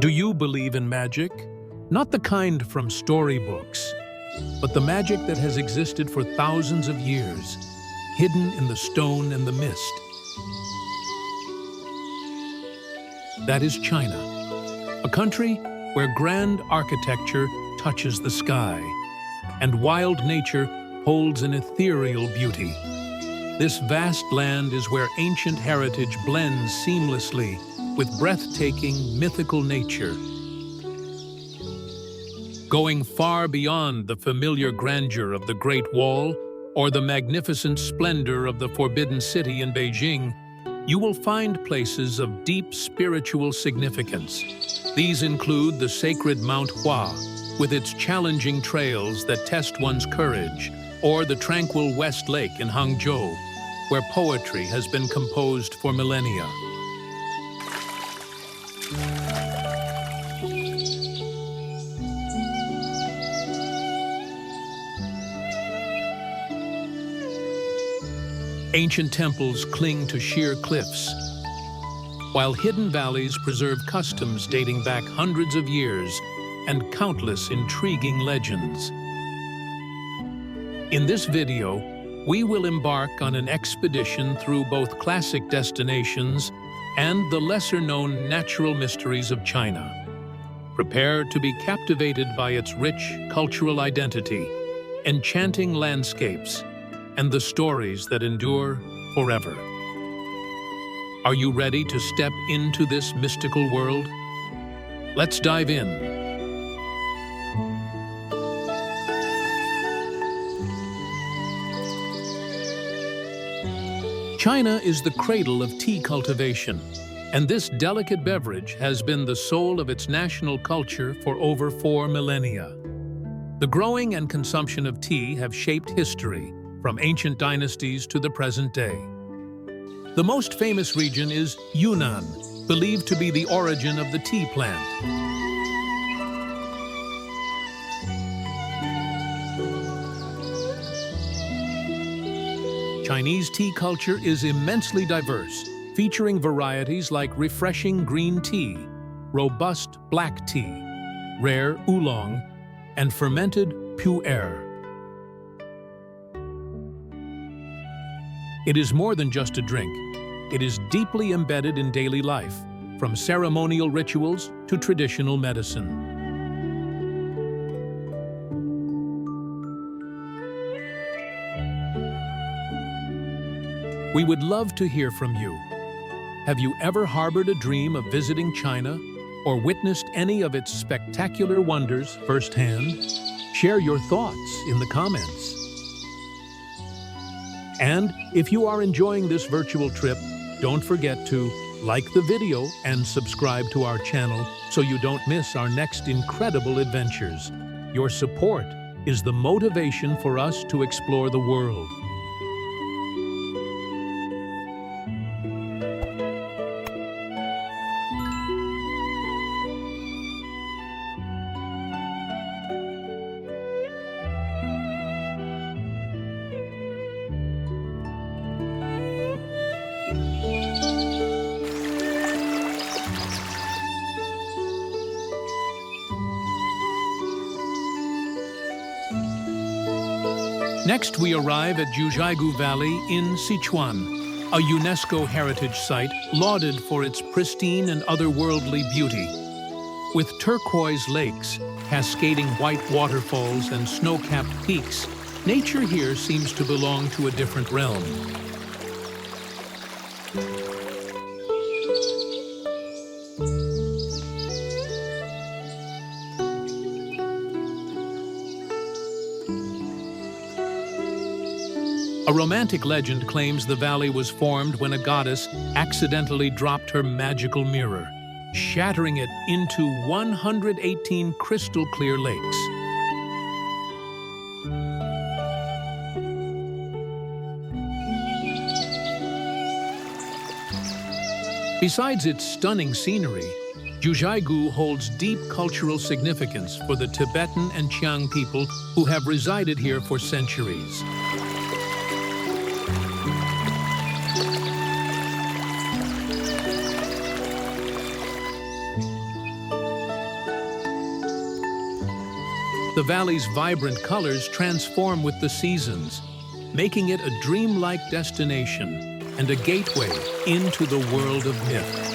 Do you believe in magic? Not the kind from storybooks, but the magic that has existed for thousands of years, hidden in the stone and the mist. That is China, a country where grand architecture touches the sky, and wild nature holds an ethereal beauty. This vast land is where ancient heritage blends seamlessly with breathtaking, mythical nature. Going far beyond the familiar grandeur of the Great Wall or the magnificent splendor of the Forbidden City in Beijing, you will find places of deep spiritual significance. These include the sacred Mount Hua, with its challenging trails that test one's courage, or the tranquil West Lake in Hangzhou, where poetry has been composed for millennia. Ancient temples cling to sheer cliffs, while hidden valleys preserve customs dating back hundreds of years and countless intriguing legends. In this video, we will embark on an expedition through both classic destinations and the lesser-known natural mysteries of China. Prepare to be captivated by its rich cultural identity, enchanting landscapes, and the stories that endure forever. Are you ready to step into this mystical world? Let's dive in. China is the cradle of tea cultivation, and this delicate beverage has been the soul of its national culture for over 4 millennia. The growing and consumption of tea have shaped history, from ancient dynasties to the present day. The most famous region is Yunnan, believed to be the origin of the tea plant. Chinese tea culture is immensely diverse, featuring varieties like refreshing green tea, robust black tea, rare oolong, and fermented pu'er. It is more than just a drink. It is deeply embedded in daily life, from ceremonial rituals to traditional medicine. We would love to hear from you. Have you ever harbored a dream of visiting China or witnessed any of its spectacular wonders firsthand? Share your thoughts in the comments. And if you are enjoying this virtual trip, don't forget to like the video and subscribe to our channel so you don't miss our next incredible adventures. Your support is the motivation for us to explore the world. Next, we arrive at Jiuzhaigou Valley in Sichuan, a UNESCO heritage site lauded for its pristine and otherworldly beauty. With turquoise lakes, cascading white waterfalls, and snow-capped peaks, nature here seems to belong to a different realm. A romantic legend claims the valley was formed when a goddess accidentally dropped her magical mirror, shattering it into 118 crystal-clear lakes. Besides its stunning scenery, Jiuzhaigou holds deep cultural significance for the Tibetan and Qiang people who have resided here for centuries. The valley's vibrant colors transform with the seasons, making it a dreamlike destination and a gateway into the world of myth.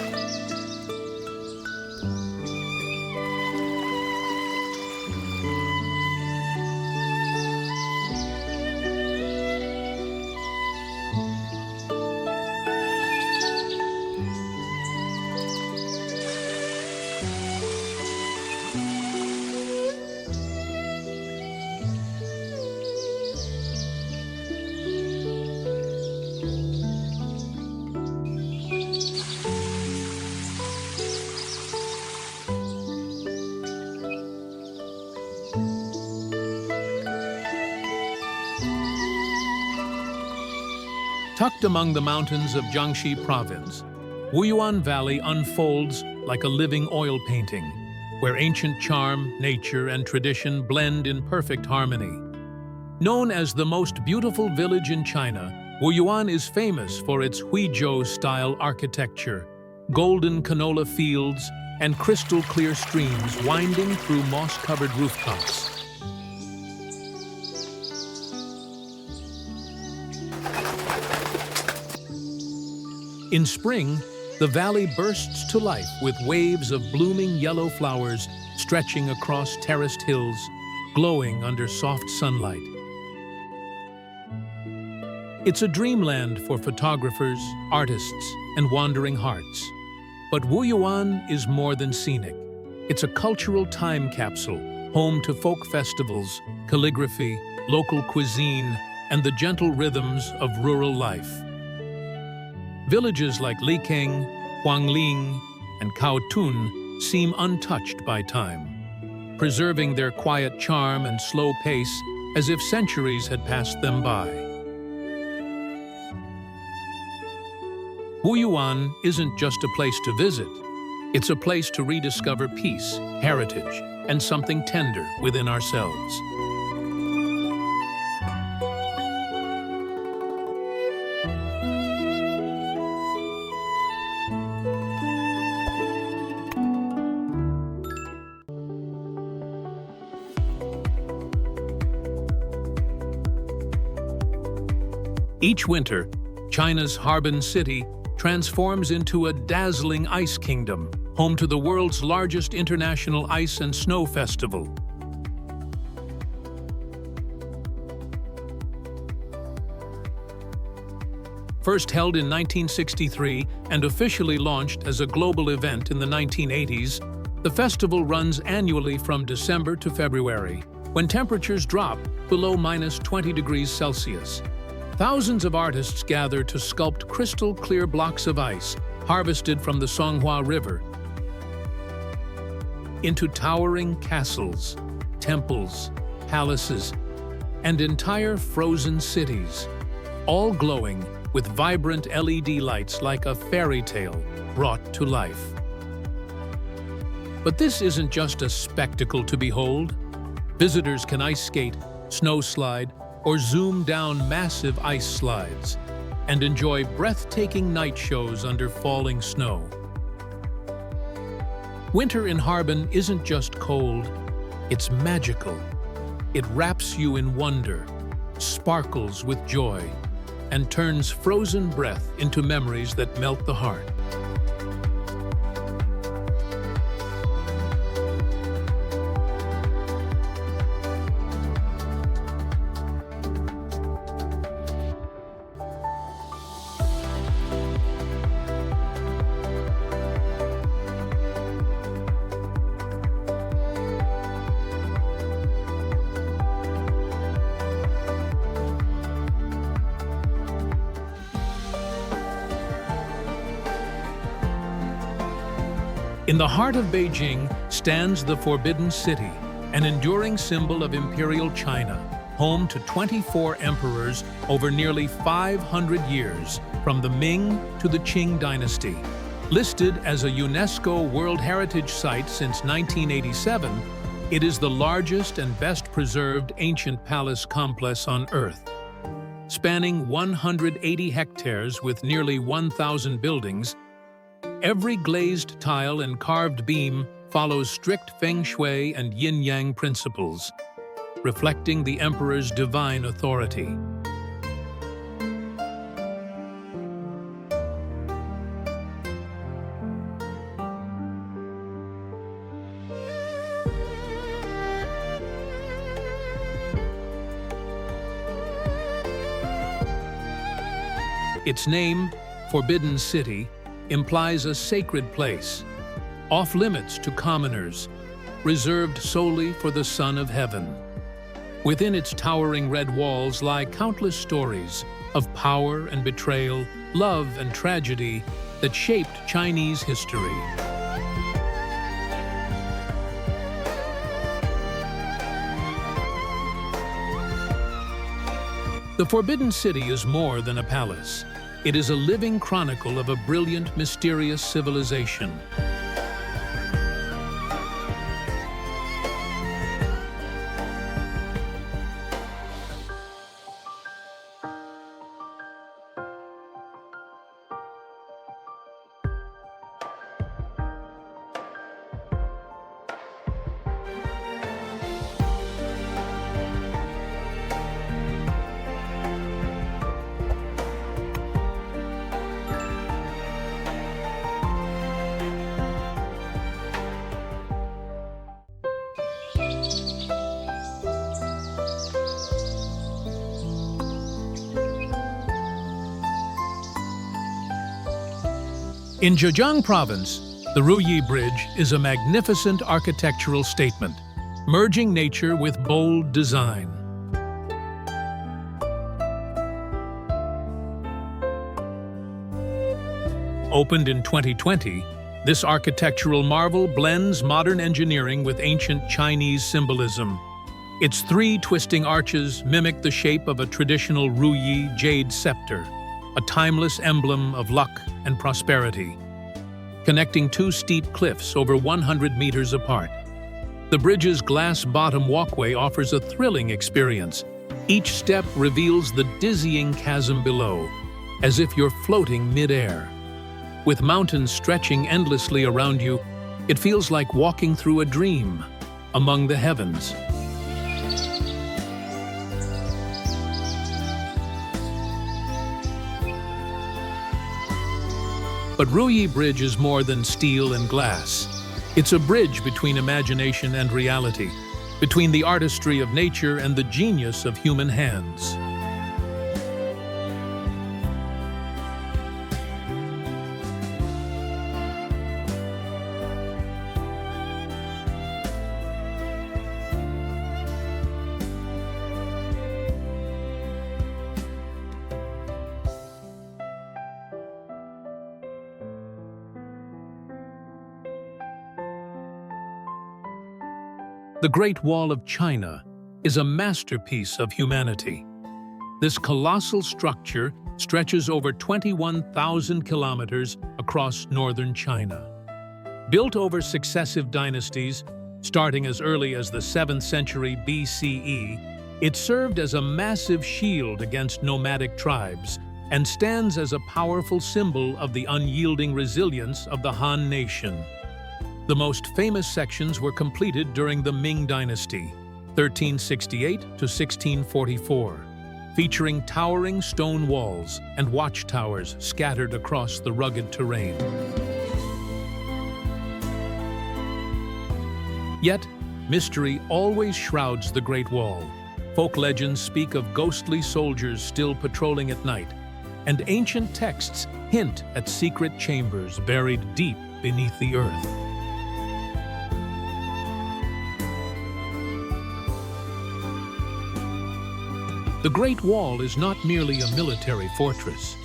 Tucked among the mountains of Jiangxi province, Wuyuan Valley unfolds like a living oil painting, where ancient charm, nature, and tradition blend in perfect harmony. Known as the most beautiful village in China, Wuyuan is famous for its Huizhou-style architecture, golden canola fields, and crystal-clear streams winding through moss-covered rooftops. In spring, the valley bursts to life with waves of blooming yellow flowers stretching across terraced hills, glowing under soft sunlight. It's a dreamland for photographers, artists, and wandering hearts. But Wuyuan is more than scenic. It's a cultural time capsule, home to folk festivals, calligraphy, local cuisine, and the gentle rhythms of rural life. Villages like Likeng, Huangling, and Kaotun seem untouched by time, preserving their quiet charm and slow pace as if centuries had passed them by. Wuyuan isn't just a place to visit. It's a place to rediscover peace, heritage, and something tender within ourselves. Each winter, China's Harbin city transforms into a dazzling ice kingdom, home to the world's largest international ice and snow festival. First held in 1963 and officially launched as a global event in the 1980s, the festival runs annually from December to February, when temperatures drop below -20 degrees Celsius. Thousands of artists gather to sculpt crystal-clear blocks of ice harvested from the Songhua River into towering castles, temples, palaces, and entire frozen cities, all glowing with vibrant LED lights like a fairy tale brought to life. But this isn't just a spectacle to behold. Visitors can ice skate, snow slide, or zoom down massive ice slides and enjoy breathtaking night shows under falling snow. Winter in Harbin isn't just cold, it's magical. It wraps you in wonder, sparkles with joy, and turns frozen breath into memories that melt the heart. In the heart of Beijing stands the Forbidden City, an enduring symbol of Imperial China, home to 24 emperors over nearly 500 years, from the Ming to the Qing dynasty. Listed as a UNESCO World Heritage Site since 1987, it is the largest and best-preserved ancient palace complex on Earth. Spanning 180 hectares with nearly 1,000 buildings, every glazed tile and carved beam follows strict feng shui and yin-yang principles, reflecting the emperor's divine authority. Its name, Forbidden City, implies a sacred place, off-limits to commoners, reserved solely for the Son of Heaven. Within its towering red walls lie countless stories of power and betrayal, love and tragedy that shaped Chinese history. The Forbidden City is more than a palace. It is a living chronicle of a brilliant, mysterious civilization. In Zhejiang Province, the Ruyi Bridge is a magnificent architectural statement, merging nature with bold design. Opened in 2020, this architectural marvel blends modern engineering with ancient Chinese symbolism. Its three twisting arches mimic the shape of a traditional Ruyi jade scepter, a timeless emblem of luck and prosperity. Connecting two steep cliffs over 100 meters apart, the bridge's glass-bottom walkway offers a thrilling experience. Each step reveals the dizzying chasm below, as if you're floating mid-air. With mountains stretching endlessly around you, it feels like walking through a dream among the heavens. But Ruyi Bridge is more than steel and glass. It's a bridge between imagination and reality, between the artistry of nature and the genius of human hands. The Great Wall of China is a masterpiece of humanity. This colossal structure stretches over 21,000 kilometers across northern China. Built over successive dynasties, starting as early as the 7th century BCE, it served as a massive shield against nomadic tribes and stands as a powerful symbol of the unyielding resilience of the Han nation. The most famous sections were completed during the Ming Dynasty, 1368 to 1644, featuring towering stone walls and watchtowers scattered across the rugged terrain. Yet, mystery always shrouds the Great Wall. Folk legends speak of ghostly soldiers still patrolling at night, and ancient texts hint at secret chambers buried deep beneath the earth. The Great Wall is not merely a military fortress.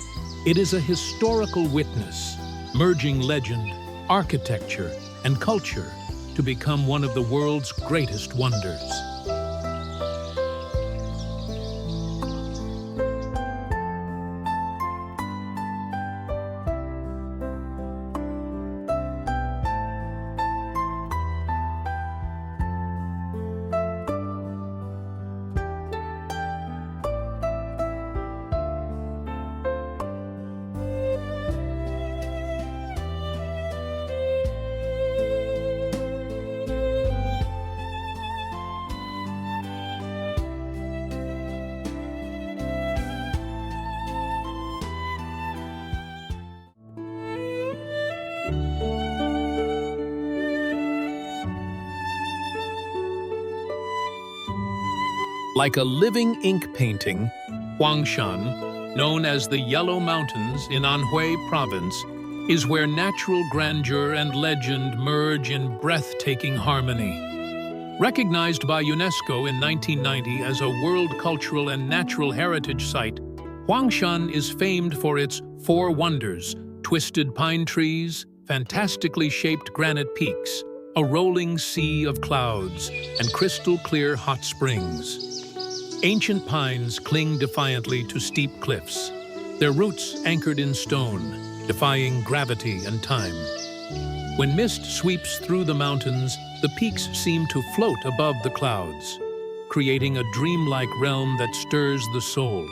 It is a historical witness, merging legend, architecture, and culture to become one of the world's greatest wonders. Like a living ink painting, Huangshan, known as the Yellow Mountains in Anhui Province, is where natural grandeur and legend merge in breathtaking harmony. Recognized by UNESCO in 1990 as a World Cultural and Natural Heritage Site, Huangshan is famed for its four wonders: twisted pine trees, fantastically shaped granite peaks, a rolling sea of clouds, and crystal-clear hot springs. Ancient pines cling defiantly to steep cliffs, their roots anchored in stone, defying gravity and time. When mist sweeps through the mountains, the peaks seem to float above the clouds, creating a dreamlike realm that stirs the soul.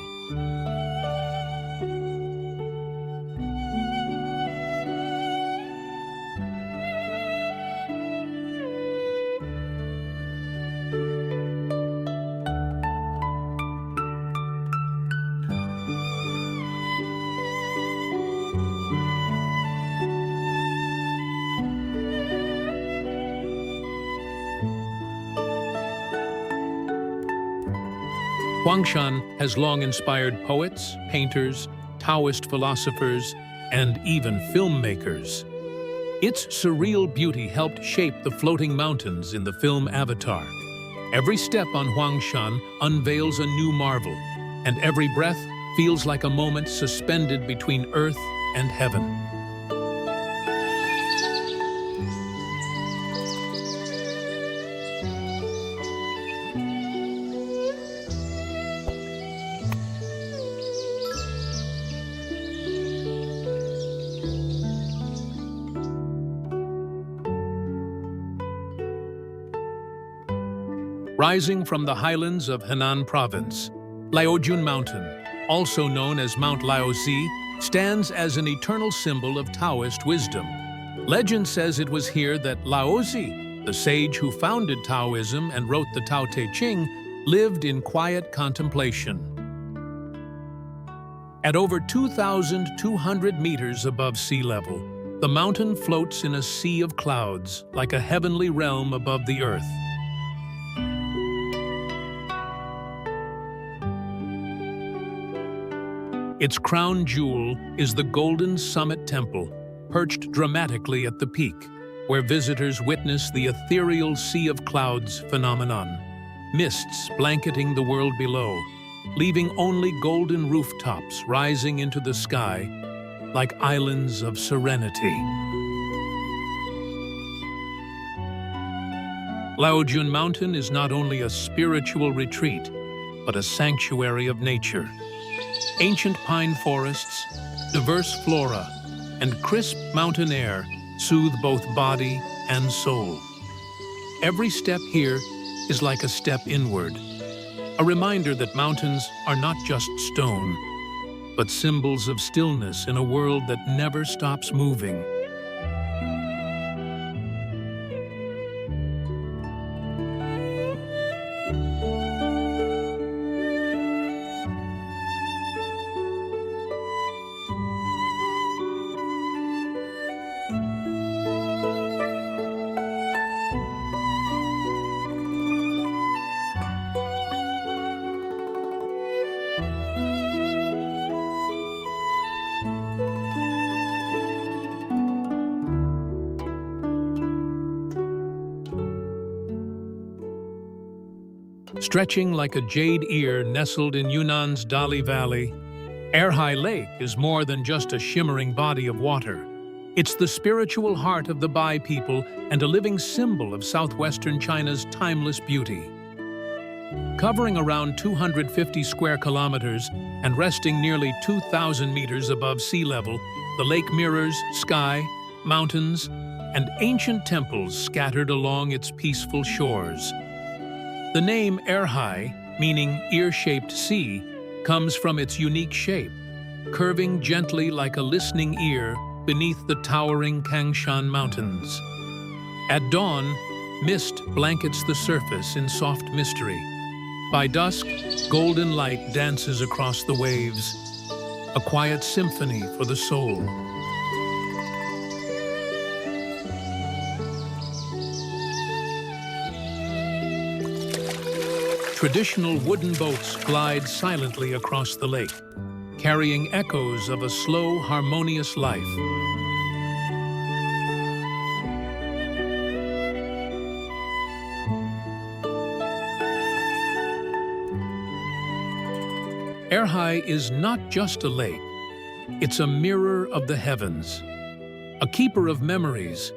Huangshan has long inspired poets, painters, Taoist philosophers, and even filmmakers. Its surreal beauty helped shape the floating mountains in the film Avatar. Every step on Huangshan unveils a new marvel, and every breath feels like a moment suspended between earth and heaven. Rising from the highlands of Henan Province, Laojun Mountain, also known as Mount Laozi, stands as an eternal symbol of Taoist wisdom. Legend says it was here that Laozi, the sage who founded Taoism and wrote the Tao Te Ching, lived in quiet contemplation. At over 2,200 meters above sea level, the mountain floats in a sea of clouds, like a heavenly realm above the earth. Its crown jewel is the Golden Summit Temple, perched dramatically at the peak, where visitors witness the ethereal Sea of Clouds phenomenon, mists blanketing the world below, leaving only golden rooftops rising into the sky like islands of serenity. Laojun Mountain is not only a spiritual retreat, but a sanctuary of nature. Ancient pine forests, diverse flora, and crisp mountain air soothe both body and soul. Every step here is like a step inward, a reminder that mountains are not just stone, but symbols of stillness in a world that never stops moving. Stretching like a jade ear nestled in Yunnan's Dali Valley, Erhai Lake is more than just a shimmering body of water. It's the spiritual heart of the Bai people and a living symbol of southwestern China's timeless beauty. Covering around 250 square kilometers and resting nearly 2,000 meters above sea level, the lake mirrors sky, mountains, and ancient temples scattered along its peaceful shores. The name Erhai, meaning ear-shaped sea, comes from its unique shape, curving gently like a listening ear beneath the towering Kangshan Mountains. At dawn, mist blankets the surface in soft mystery. By dusk, golden light dances across the waves, a quiet symphony for the soul. traditional wooden boats glide silently across the lake, carrying echoes of a slow, harmonious life. Erhai is not just a lake, it's a mirror of the heavens, a keeper of memories,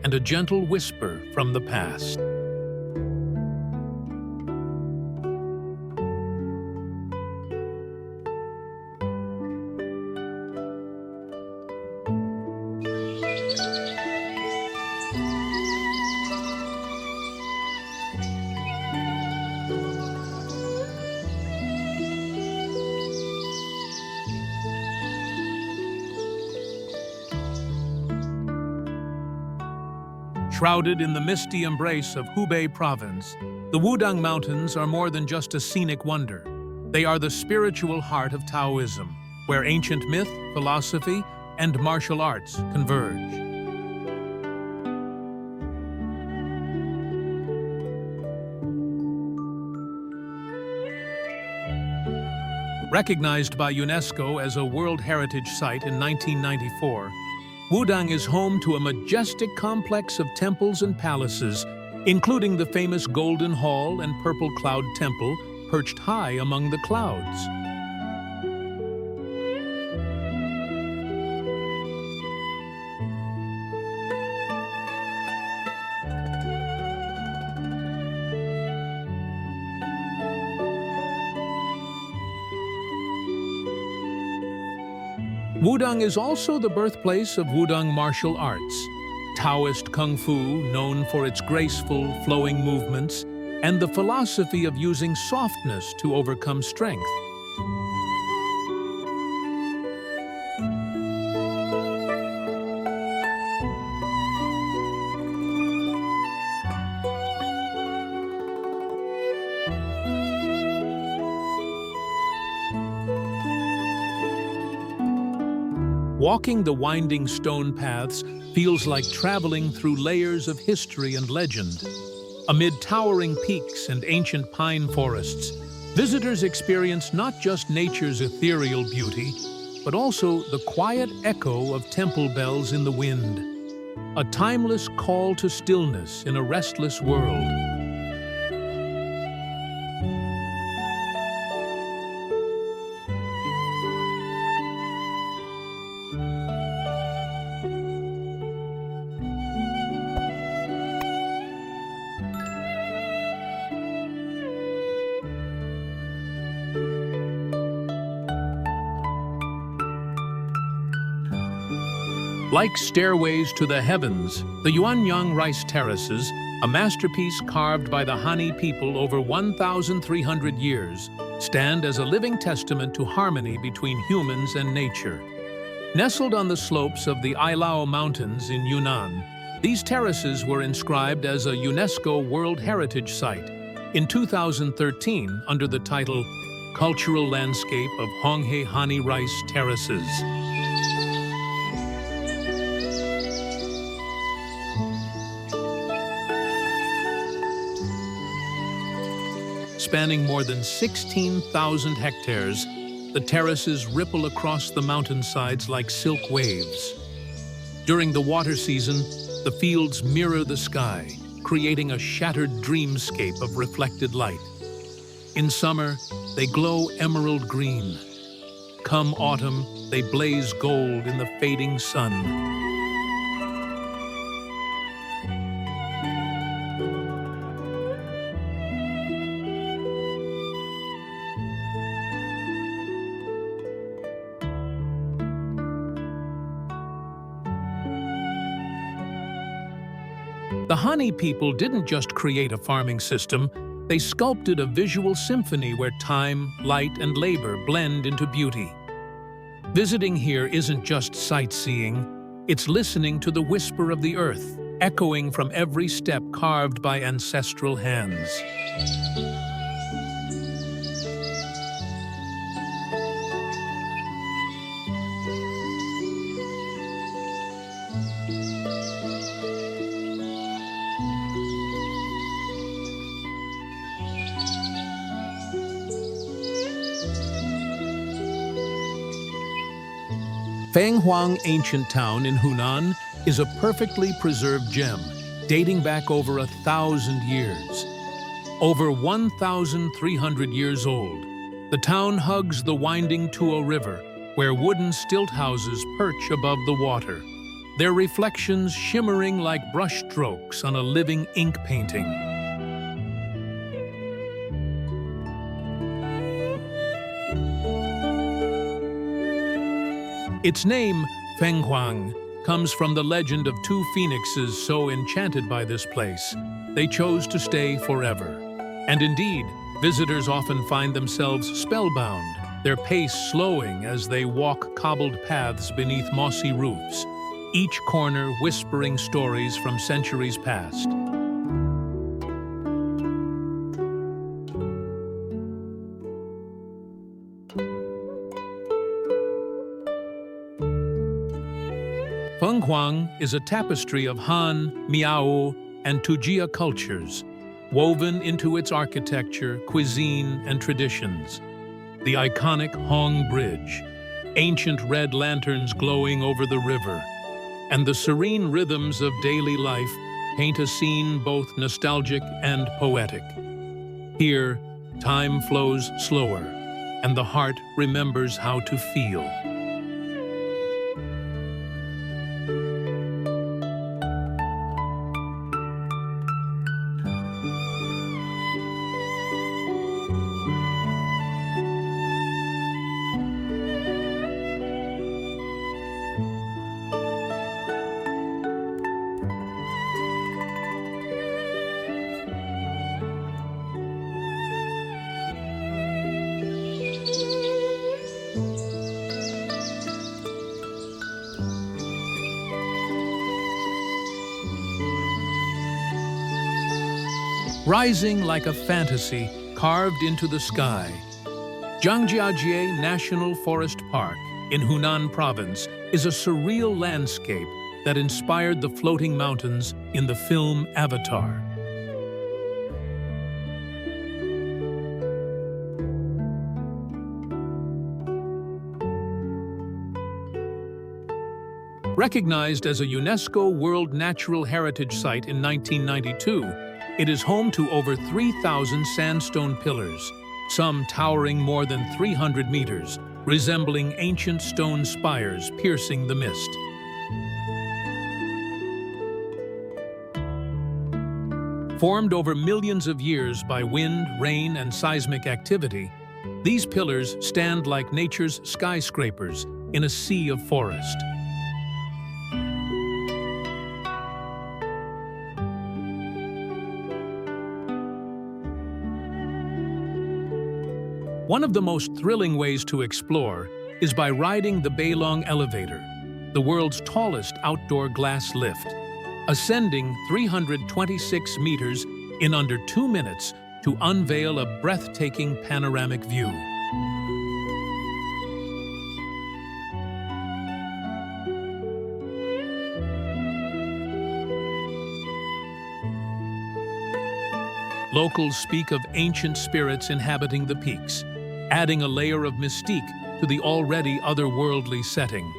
and a gentle whisper from the past. Shrouded in the misty embrace of Hubei province, the Wudang Mountains are more than just a scenic wonder. They are the spiritual heart of Taoism, where ancient myth, philosophy, and martial arts converge. Recognized by UNESCO as a World Heritage Site in 1994, Wudang is home to a majestic complex of temples and palaces, including the famous Golden Hall and Purple Cloud Temple, perched high among the clouds. Wudang is also the birthplace of Wudang martial arts, Taoist Kung Fu known for its graceful, flowing movements, and the philosophy of using softness to overcome strength. Walking the winding stone paths feels like traveling through layers of history and legend. Amid towering peaks and ancient pine forests, visitors experience not just nature's ethereal beauty, but also the quiet echo of temple bells in the wind, a timeless call to stillness in a restless world. Like stairways to the heavens, the Yuanyang rice terraces, a masterpiece carved by the Han people over 1,300 years, stand as a living testament to harmony between humans and nature. Nestled on the slopes of the Laojun Mountains in Yunnan, these terraces were inscribed as a UNESCO World Heritage Site in 2013 under the title Cultural Landscape of Honghe Han Rice Terraces. Spanning more than 16,000 hectares, the terraces ripple across the mountainsides like silk waves. During the water season, the fields mirror the sky, creating a shattered dreamscape of reflected light. In summer, they glow emerald green. Come autumn, they blaze gold in the fading sun. The Han people didn't just create a farming system, they sculpted a visual symphony where time, light, and labor blend into beauty. Visiting here isn't just sightseeing, it's listening to the whisper of the earth, echoing from every step carved by ancestral hands. Fenghuang ancient town in Hunan is a perfectly preserved gem, dating back over 1,000 years. Over 1,300 years old, the town hugs the winding Tuo River, where wooden stilt houses perch above the water, their reflections shimmering like brushstrokes on a living ink painting. Its name, Fenghuang, comes from the legend of two phoenixes so enchanted by this place, they chose to stay forever. And indeed, visitors often find themselves spellbound, their pace slowing as they walk cobbled paths beneath mossy roofs, each corner whispering stories from centuries past. Fenghuang is a tapestry of Han, Miao, and Tujia cultures, woven into its architecture, cuisine, and traditions. The iconic Hong Bridge, ancient red lanterns glowing over the river, and the serene rhythms of daily life paint a scene both nostalgic and poetic. Here, time flows slower, and the heart remembers how to feel. Rising like a fantasy carved into the sky, Zhangjiajie National Forest Park in Hunan Province is a surreal landscape that inspired the floating mountains in the film Avatar. Recognized as a UNESCO World Natural Heritage Site in 1992, it is home to over 3,000 sandstone pillars, some towering more than 300 meters, resembling ancient stone spires piercing the mist. Formed over millions of years by wind, rain, and seismic activity, these pillars stand like nature's skyscrapers in a sea of forest. One of the most thrilling ways to explore is by riding the Beilong Elevator, the world's tallest outdoor glass lift, ascending 326 meters in under 2 minutes to unveil a breathtaking panoramic view. Locals speak of ancient spirits inhabiting the peaks, adding a layer of mystique to the already otherworldly setting.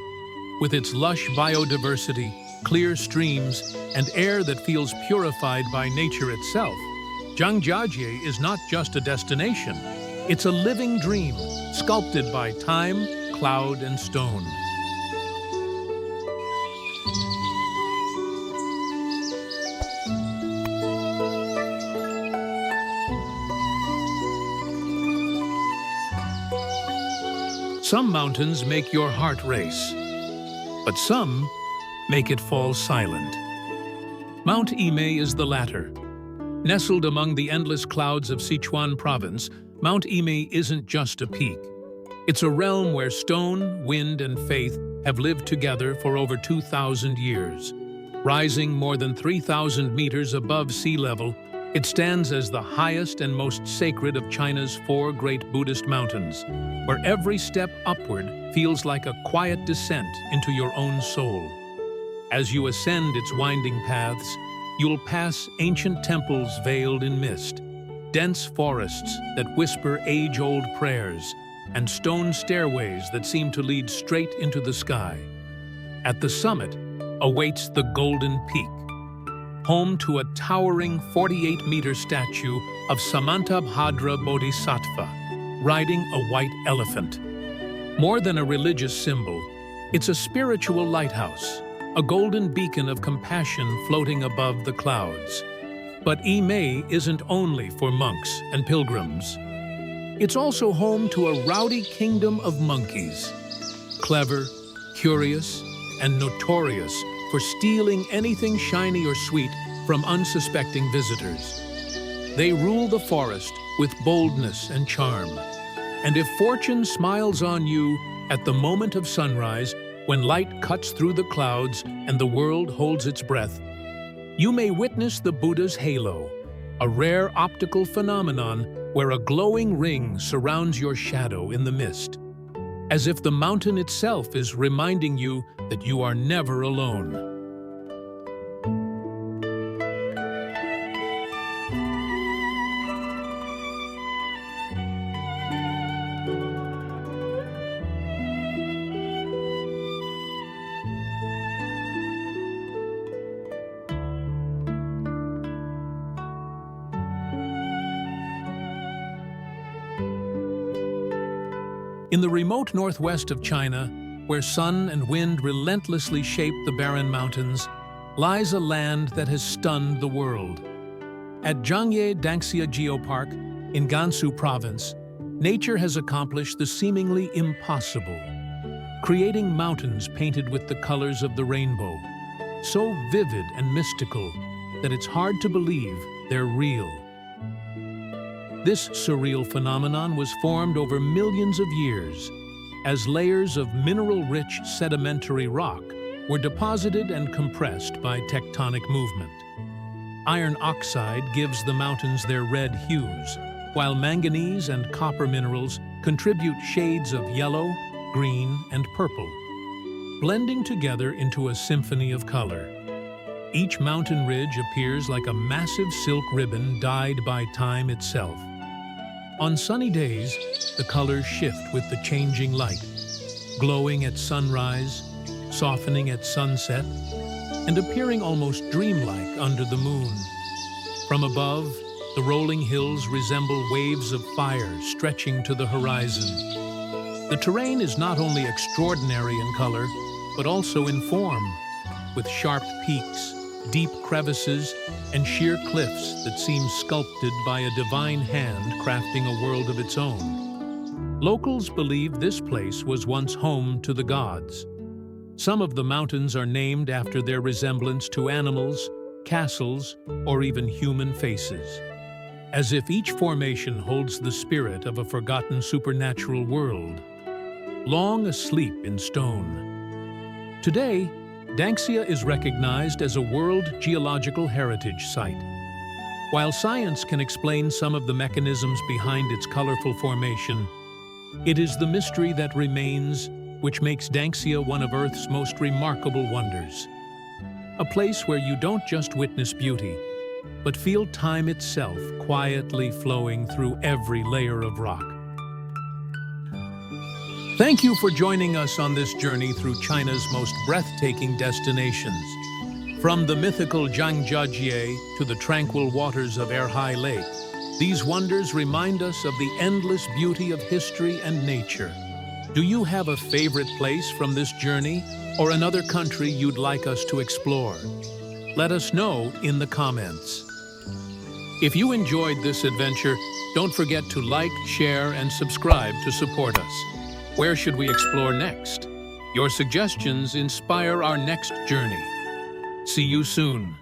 With its lush biodiversity, clear streams, and air that feels purified by nature itself, Zhangjiajie is not just a destination. It's a living dream, sculpted by time, cloud, and stone. Some mountains make your heart race, but some make it fall silent. Mount Emei is the latter. Nestled among the endless clouds of Sichuan province, Mount Emei isn't just a peak. It's a realm where stone, wind, and faith have lived together for over 2,000 years. Rising more than 3,000 meters above sea level, it stands as the highest and most sacred of China's 4 great Buddhist mountains, where every step upward feels like a quiet descent into your own soul. As you ascend its winding paths, you'll pass ancient temples veiled in mist, dense forests that whisper age-old prayers, and stone stairways that seem to lead straight into the sky. At the summit awaits the Golden Peak, home to a towering 48-meter statue of Samantabhadra Bodhisattva riding a white elephant. More than a religious symbol, it's a spiritual lighthouse, a golden beacon of compassion floating above the clouds. But Emei isn't only for monks and pilgrims. It's also home to a rowdy kingdom of monkeys, clever, curious, and notorious for stealing anything shiny or sweet from unsuspecting visitors. They rule the forest with boldness and charm. And if fortune smiles on you at the moment of sunrise, when light cuts through the clouds and the world holds its breath, you may witness the Buddha's halo, a rare optical phenomenon where a glowing ring surrounds your shadow in the mist, as if the mountain itself is reminding you that you are never alone. In the remote northwest of China, where sun and wind relentlessly shape the barren mountains, lies a land that has stunned the world. At Zhangye Danxia Geopark in Gansu province, nature has accomplished the seemingly impossible, creating mountains painted with the colors of the rainbow, so vivid and mystical that it's hard to believe they're real. This surreal phenomenon was formed over millions of years as layers of mineral-rich sedimentary rock were deposited and compressed by tectonic movement. Iron oxide gives the mountains their red hues, while manganese and copper minerals contribute shades of yellow, green, and purple, blending together into a symphony of color. Each mountain ridge appears like a massive silk ribbon dyed by time itself. On sunny days, the colors shift with the changing light, glowing at sunrise, softening at sunset, and appearing almost dreamlike under the moon. From above, the rolling hills resemble waves of fire stretching to the horizon. The terrain is not only extraordinary in color, but also in form, with sharp peaks, deep crevices, and sheer cliffs that seem sculpted by a divine hand crafting a world of its own. Locals believe this place was once home to the gods. Some of the mountains are named after their resemblance to animals, castles, or even human faces, as if each formation holds the spirit of a forgotten supernatural world, long asleep in stone. Today, Danxia is recognized as a World Geological Heritage Site. While science can explain some of the mechanisms behind its colorful formation, it is the mystery that remains which makes Danxia one of Earth's most remarkable wonders. A place where you don't just witness beauty, but feel time itself quietly flowing through every layer of rock. Thank you for joining us on this journey through China's most breathtaking destinations. From the mythical Zhangjiajie to the tranquil waters of Erhai Lake, these wonders remind us of the endless beauty of history and nature. Do you have a favorite place from this journey or another country you'd like us to explore? Let us know in the comments. If you enjoyed this adventure, don't forget to like, share, and subscribe to support us. Where should we explore next? Your suggestions inspire our next journey. See you soon.